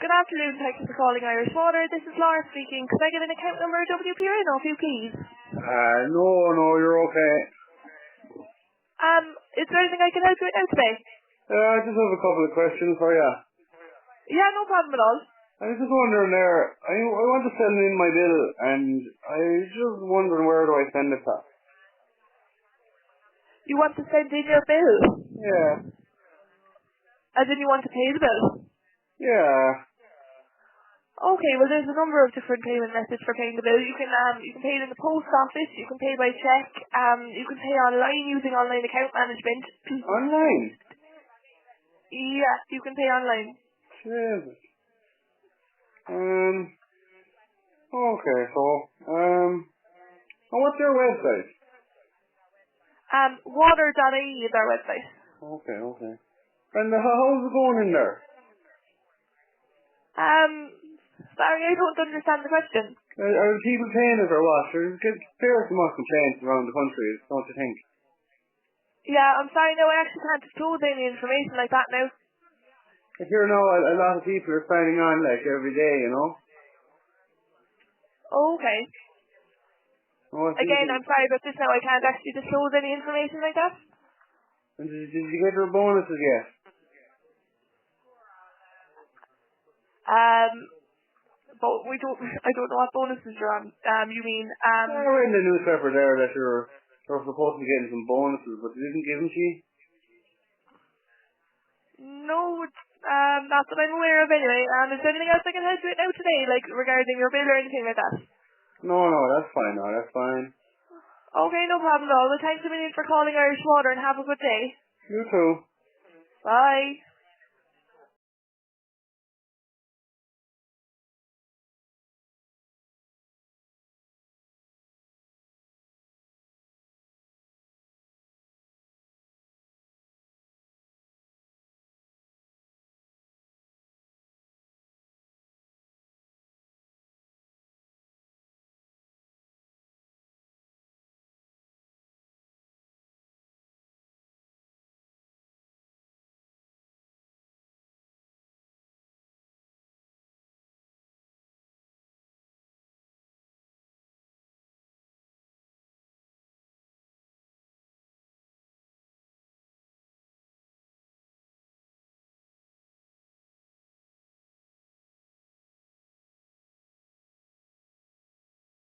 Good afternoon, thank you for calling Irish Water. This is Laura speaking. Could I get an account number WPRN off you, please? No, you're okay. Is there anything I can help you with now today? I just have a couple of questions for you. Yeah, no problem at all. I was just wondering there, I want to send in my bill, and I was just wondering where do I send it to? You want to send in your bill? Yeah. As in you want to pay the bill? Yeah. Okay, well there's a number of different payment methods for paying the bill. You can pay it in the post office, you can pay by cheque, you can pay online using online account management. Online? Yeah, you can pay online. Jesus. Okay, so, and what's your website? Water.ie is our website. Okay. And how's it going in there? Sorry, I don't understand the question. Are people paying it or what? There's some complaints around the country, don't you think? Yeah, I'm sorry, no, I actually can't disclose any information like that now. I hear now a lot of people are signing on like every day, you know? Okay. What do you Again, think? I'm sorry about this now, I can't actually disclose any information like that. And did you get your bonuses yet? But I don't know what bonuses you're on. You mean, I read in the newspaper there that you're supposed to be getting some bonuses, but they didn't give them to you? no, not that I'm aware of anyway. Is there anything else I can help you with now today, like regarding your bill or anything like that? No, that's fine. Okay, no problem at all. Well, thanks a million for calling Irish Water and have a good day. You too. Bye.